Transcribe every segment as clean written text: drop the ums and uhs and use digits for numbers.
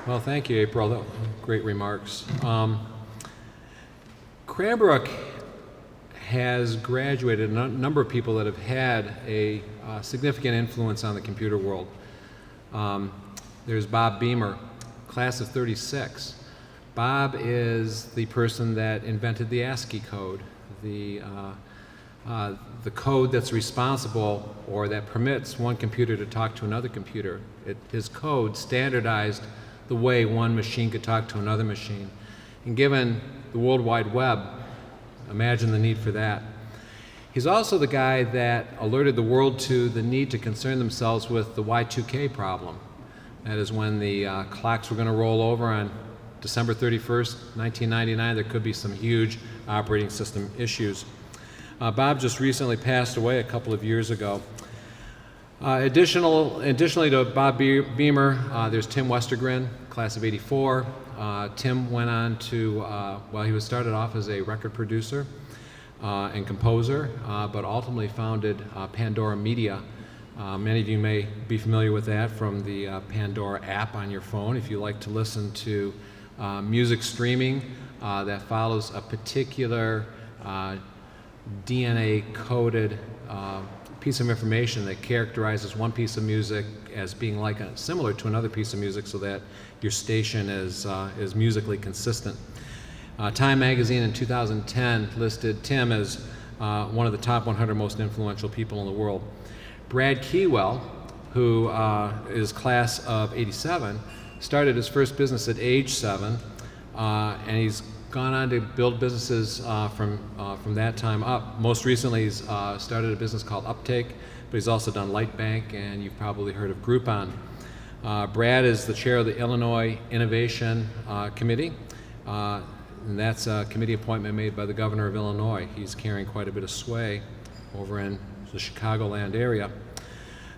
Well, thank you, April. Great remarks. Cranbrook has graduated a number of people that have had a significant influence on the computer world. There's Bob Beamer, class of 36. Bob is the person that invented the ASCII code, the code that's responsible or that permits one computer to talk to another computer. His code standardized the way one machine could talk to another machine. And given the World Wide Web, imagine the need for that. He's also the guy that alerted the world to the need to concern themselves with the Y2K problem. That is when the clocks were going to roll over on December 31st, 1999. There could be some huge operating system issues. Bob just recently passed away a couple of years ago. Additionally to Bob Beamer, there's Tim Westergren, class of 84. Tim went on to, he was started off as a record producer and composer, but ultimately founded Pandora Media. Many of you may be familiar with that from the Pandora app on your phone if you like to listen to music streaming that follows a particular DNA-coded piece of information that characterizes one piece of music as being similar to another piece of music so that your station is musically consistent. Time magazine in 2010 listed Tim as one of the top 100 most influential people in the world. Brad Keywell, who is class of 87, started his first business at age 7, and he's gone on to build businesses from that time up. Most recently, he's started a business called Uptake, but he's also done Lightbank, and you've probably heard of Groupon. Brad is the chair of the Illinois Innovation Committee, and that's a committee appointment made by the governor of Illinois. He's carrying quite a bit of sway over in the Chicagoland area.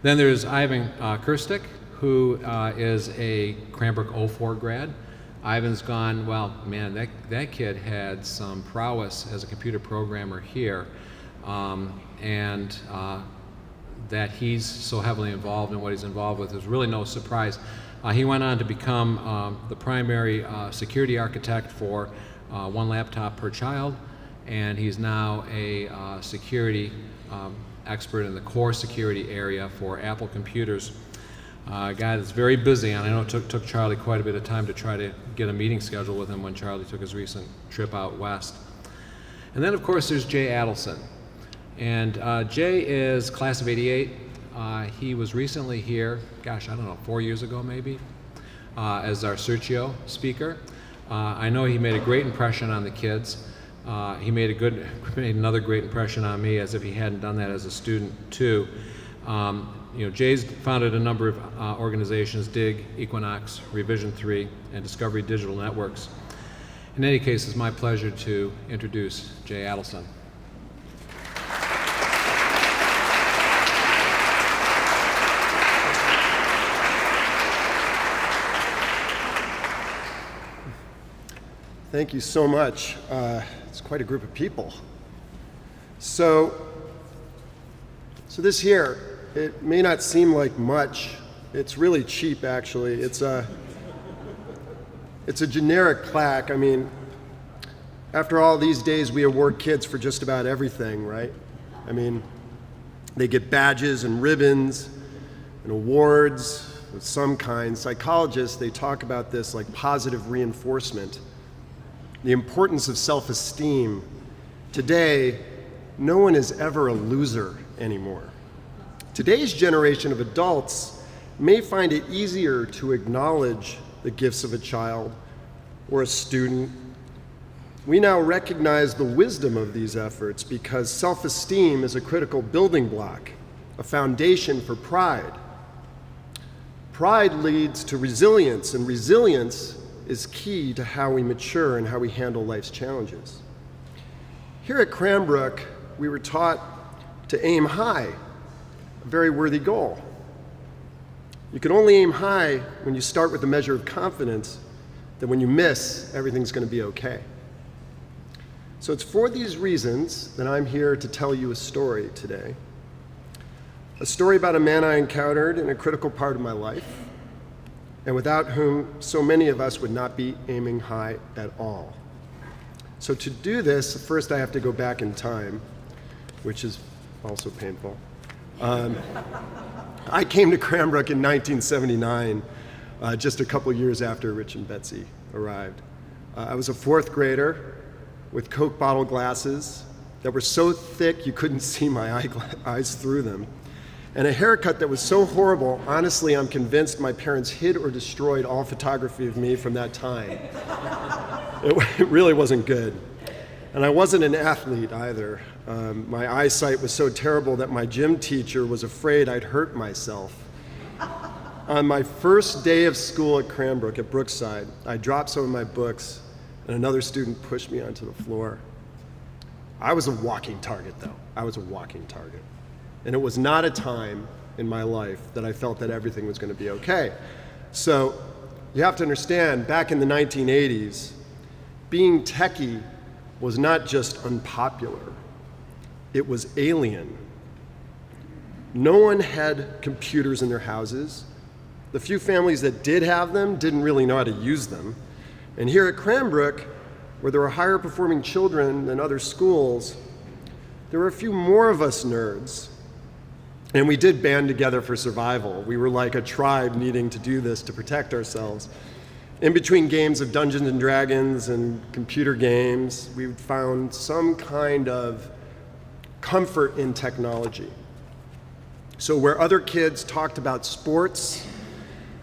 Then there's Ivan Kirstic, who is a Cranbrook 04 grad. Ivan's gone, that kid had some prowess as a computer programmer here, and that he's so heavily involved in what he's involved with is really no surprise. He went on to become the primary security architect for one laptop per child, and he's now a security expert in the core security area for Apple computers. A guy that's very busy, and I know it took Charlie quite a bit of time to try to get a meeting scheduled with him when Charlie took his recent trip out west. And then, of course, there's Jay Adelson. And Jay is class of 88. He was recently here, 4 years ago maybe, as our Sergio speaker. I know he made a great impression on the kids. He made another great impression on me, as if he hadn't done that as a student too. Jay's founded a number of organizations, DIG, Equinox, Revision 3, and Discovery Digital Networks. In any case, it's my pleasure to introduce Jay Adelson. Thank you so much. It's quite a group of people. So this here, it may not seem like much. It's really cheap, actually. It's a generic plaque. I mean, after all these days, we award kids for just about everything, right? I mean, they get badges and ribbons and awards of some kind. Psychologists, they talk about this like positive reinforcement, the importance of self-esteem. Today, no one is ever a loser anymore. Today's generation of adults may find it easier to acknowledge the gifts of a child or a student. We now recognize the wisdom of these efforts because self-esteem is a critical building block, a foundation for pride. Pride leads to resilience, and resilience is key to how we mature and how we handle life's challenges. Here at Cranbrook, we were taught to aim high, a very worthy goal. You can only aim high when you start with a measure of confidence that when you miss, everything's going to be okay. So it's for these reasons that I'm here to tell you a story today. A story about a man I encountered in a critical part of my life. and without whom so many of us would not be aiming high at all. So to do this, first I have to go back in time, which is also painful. I came to Cranbrook in 1979, just a couple years after Rich and Betsy arrived. I was a fourth grader with Coke bottle glasses that were so thick you couldn't see my eyes through them, and a haircut that was so horrible, honestly, I'm convinced my parents hid or destroyed all photography of me from that time. It really wasn't good. And I wasn't an athlete either. My eyesight was so terrible that my gym teacher was afraid I'd hurt myself. On my first day of school at Cranbrook, at Brookside, I dropped some of my books, and another student pushed me onto the floor. I was a walking target, though. I was a walking target. And it was not a time in my life that I felt that everything was going to be okay. So you have to understand, back in the 1980s, being techie was not just unpopular, it was alien. No one had computers in their houses. The few families that did have them didn't really know how to use them. And here at Cranbrook, where there were higher performing children than other schools, there were a few more of us nerds. And we did band together for survival. We were like a tribe needing to do this to protect ourselves. In between games of Dungeons and Dragons and computer games, we found some kind of comfort in technology. So where other kids talked about sports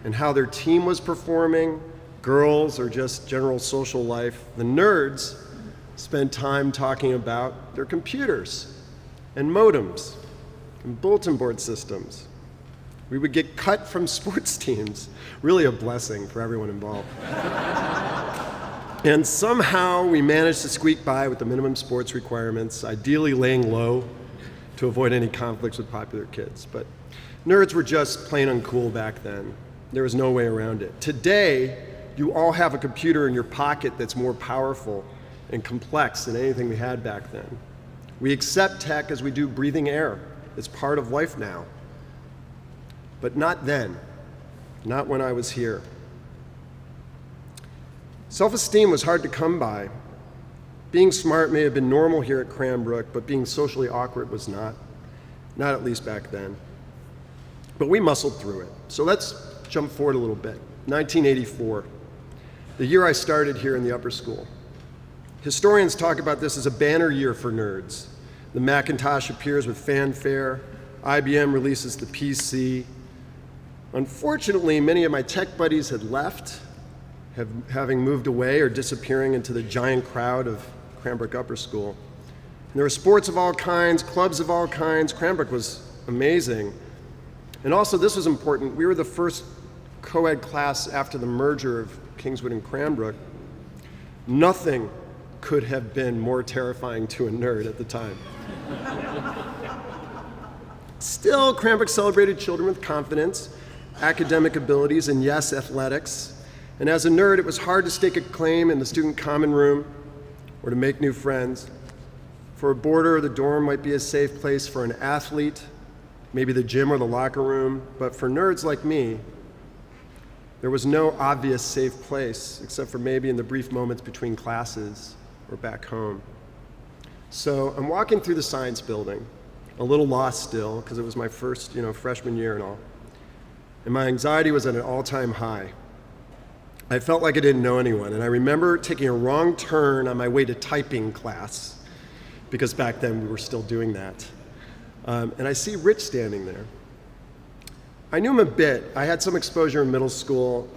and how their team was performing, girls or just general social life, the nerds spent time talking about their computers and modems and bulletin board systems. We would get cut from sports teams, really a blessing for everyone involved. And somehow we managed to squeak by with the minimum sports requirements, ideally laying low to avoid any conflicts with popular kids. But nerds were just plain uncool back then. There was no way around it. Today, you all have a computer in your pocket that's more powerful and complex than anything we had back then. We accept tech as we do breathing air. It's part of life now. But not then, not when I was here. Self-esteem was hard to come by. Being smart may have been normal here at Cranbrook, but being socially awkward was not at least back then. But we muscled through it. So let's jump forward a little bit. 1984, the year I started here in the upper school. Historians talk about this as a banner year for nerds. The Macintosh appears with fanfare, IBM releases the PC. Unfortunately, many of my tech buddies had left, having moved away or disappearing into the giant crowd of Cranbrook Upper School. And there were sports of all kinds, clubs of all kinds. Cranbrook was amazing. And also, this was important, we were the first co-ed class after the merger of Kingswood and Cranbrook. Nothing could have been more terrifying to a nerd at the time. Still, Cranbrook celebrated children with confidence, academic abilities, and yes, athletics. And as a nerd, it was hard to stake a claim in the student common room or to make new friends. For a boarder, the dorm might be a safe place for an athlete, maybe the gym or the locker room, but for nerds like me, there was no obvious safe place, except for maybe in the brief moments between classes or back home. So I'm walking through the science building, a little lost still, because it was my first, freshman year and all. And my anxiety was at an all-time high. I felt like I didn't know anyone, and I remember taking a wrong turn on my way to typing class, because back then we were still doing that. And I see Rich standing there. I knew him a bit. I had some exposure in middle school,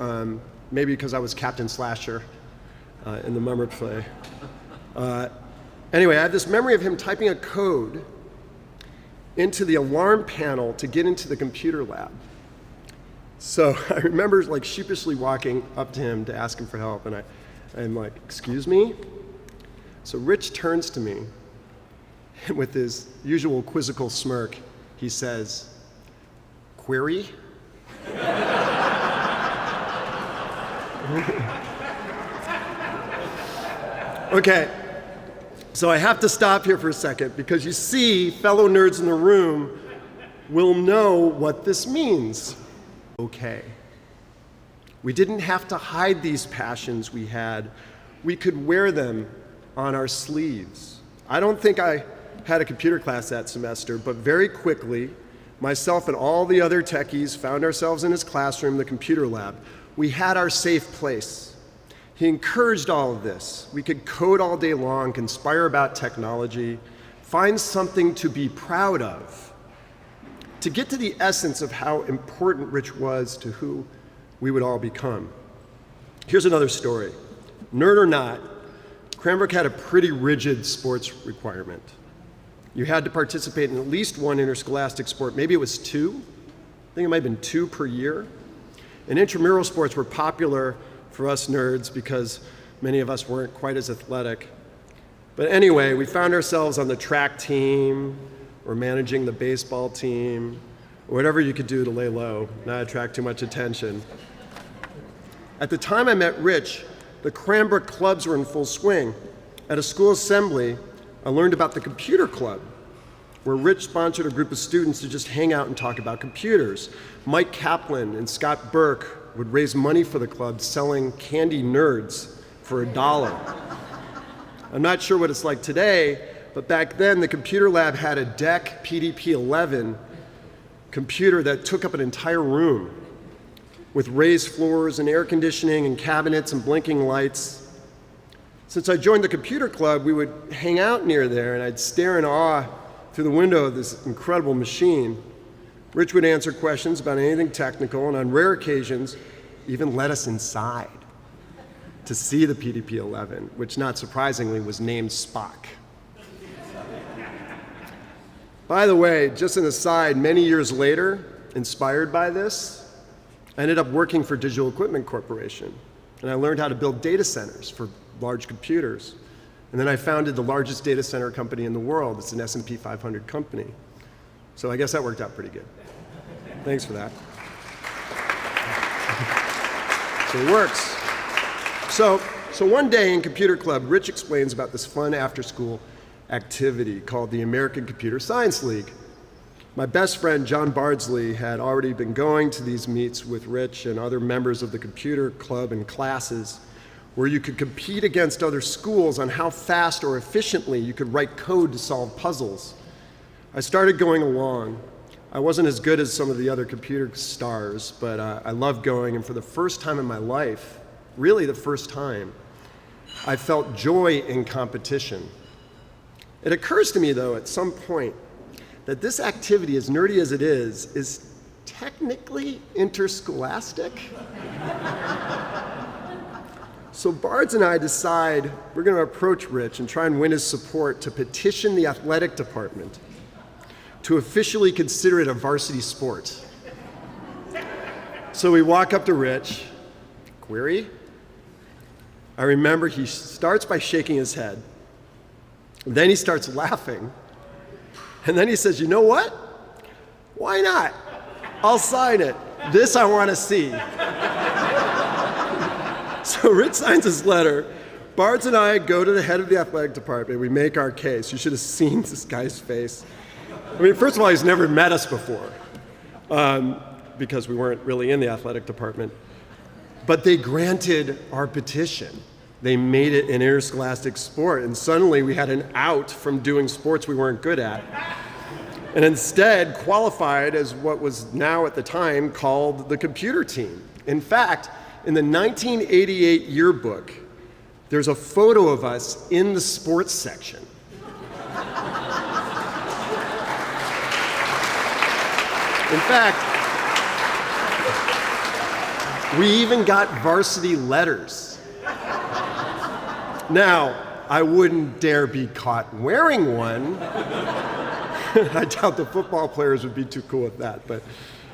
maybe because I was Captain Slasher in the Mummer play. Anyway, I have this memory of him typing a code into the alarm panel to get into the computer lab. So I remember sheepishly walking up to him to ask him for help, and I'm like, "Excuse me?" So Rich turns to me, and with his usual quizzical smirk, he says, "Query?" Okay, so I have to stop here for a second, because you see, fellow nerds in the room will know what this means. Okay. We didn't have to hide these passions we had. We could wear them on our sleeves. I don't think I had a computer class that semester, but very quickly, myself and all the other techies found ourselves in his classroom, the computer lab. We had our safe place. He encouraged all of this. We could code all day long, conspire about technology, find something to be proud of. To get to the essence of how important Rich was to who we would all become. Here's another story. Nerd or not, Cranbrook had a pretty rigid sports requirement. You had to participate in at least one interscholastic sport. Maybe it was two. I think it might have been 2 per year. And intramural sports were popular for us nerds because many of us weren't quite as athletic. But anyway, we found ourselves on the track team or managing the baseball team, or whatever you could do to lay low, not attract too much attention. At the time I met Rich, the Cranbrook clubs were in full swing. At a school assembly, I learned about the computer club, where Rich sponsored a group of students to just hang out and talk about computers. Mike Kaplan and Scott Burke would raise money for the club selling candy nerds for $1. I'm not sure what it's like today, but back then the computer lab had a DEC Pt2 computer that took up an entire room with raised floors and air conditioning and cabinets and blinking lights. Since I joined the computer club, we would hang out near there and I'd stare in awe through the window of this incredible machine. Rich would answer questions about anything technical and on rare occasions even let us inside to see the Pt2, which not surprisingly was named Spock. By the way, just an aside, many years later, inspired by this, I ended up working for Digital Equipment Corporation, and I learned how to build data centers for large computers. And then I founded the largest data center company in the world. It's an S&P 500 company. So I guess that worked out pretty good. Thanks for that. So it works. So one day in Computer Club, Rich explains about this fun after-school activity called the American Computer Science League. My best friend, John Bardsley, had already been going to these meets with Rich and other members of the computer club and classes where you could compete against other schools on how fast or efficiently you could write code to solve puzzles. I started going along. I wasn't as good as some of the other computer stars, but I loved going, and for the first time in my life, really the first time, I felt joy in competition. It occurs to me, though, at some point, that this activity, as nerdy as it is technically interscholastic. So Bards and I decide we're going to approach Rich and try and win his support to petition the athletic department to officially consider it a varsity sport. So we walk up to Rich, query. I remember he starts by shaking his head. Then he starts laughing. And then he says, you know what? Why not? I'll sign it. This I want to see. So Rich signs his letter. Bards and I go to the head of the athletic department. We make our case. You should have seen this guy's face. I mean, first of all, he's never met us before because we weren't really in the athletic department. But they granted our petition. They made it an interscholastic sport, and suddenly we had an out from doing sports we weren't good at, and instead qualified as what was now at the time called the computer team. In fact, in the 1988 yearbook, there's a photo of us in the sports section. In fact, we even got varsity letters. Now, I wouldn't dare be caught wearing one. I doubt the football players would be too cool with that. But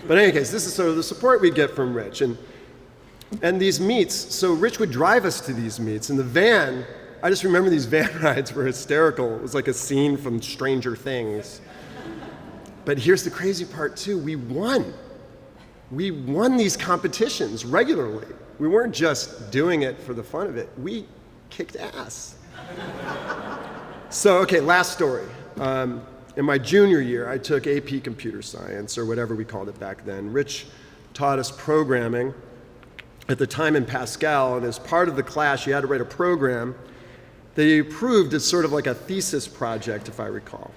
in any case, this is sort of the support we get from Rich. And these meets, so Rich would drive us to these meets. In the van, I just remember these van rides were hysterical. It was like a scene from Stranger Things. But here's the crazy part, too. We won. We won these competitions regularly. We weren't just doing it for the fun of it. We kicked ass. So, okay, last story. In my junior year, I took AP Computer Science, or whatever we called it back then. Rich taught us programming, at the time in Pascal, and as part of the class, you had to write a program that you approved as sort of like a thesis project, if I recall.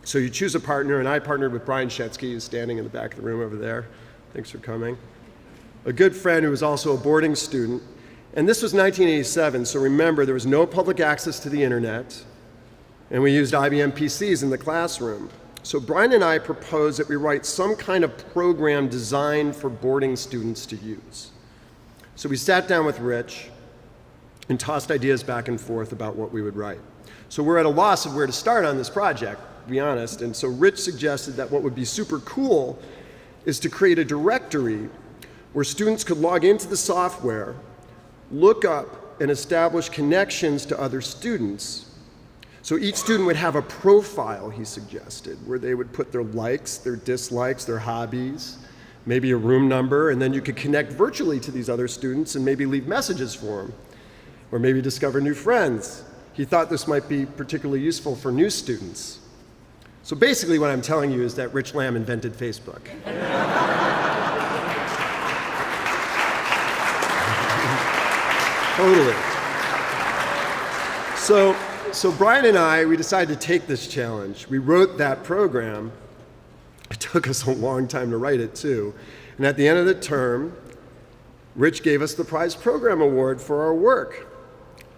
So you choose a partner, and I partnered with Brian Shetsky, who's standing in the back of the room over there. Thanks for coming. A good friend who was also a boarding student. And this was 1987, so remember, there was no public access to the internet, and we used IBM PCs in the classroom. So Brian and I proposed that we write some kind of program designed for boarding students to use. So we sat down with Rich and tossed ideas back and forth about what we would write. So we're at a loss of where to start on this project, to be honest, and so Rich suggested that what would be super cool is to create a directory where students could log into the software, look up and establish connections to other students. So each student would have a profile, he suggested, where they would put their likes, their dislikes, their hobbies, maybe a room number, and then you could connect virtually to these other students and maybe leave messages for them, or maybe discover new friends. He thought this might be particularly useful for new students. So basically what I'm telling you is that Rich Lamb invented Facebook. Totally. So Brian and I, we decided to take this challenge. We wrote that program. It took us a long time to write it, too. And at the end of the term, Rich gave us the Prize Program Award for our work.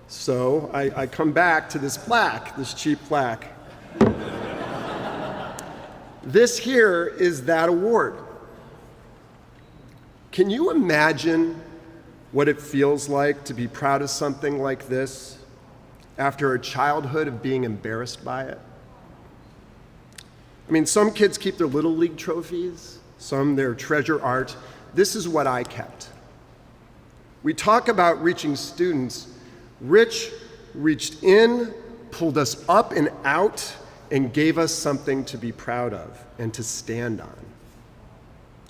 So I come back to this plaque, this cheap plaque. This here is that award. Can you imagine what it feels like to be proud of something like this after a childhood of being embarrassed by it? I mean, some kids keep their Little League trophies, some their treasure art. This is what I kept. We talk about reaching students. Rich reached in, pulled us up and out, and gave us something to be proud of and to stand on.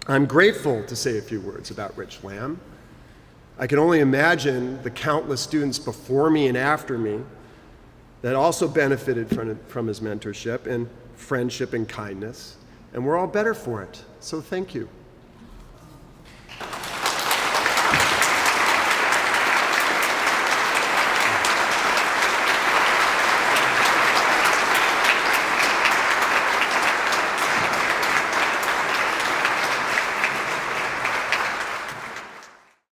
I'm grateful to say a few words about Rich Lamb. I can only imagine the countless students before me and after me that also benefited from his mentorship and friendship and kindness, and we're all better for it. So thank you.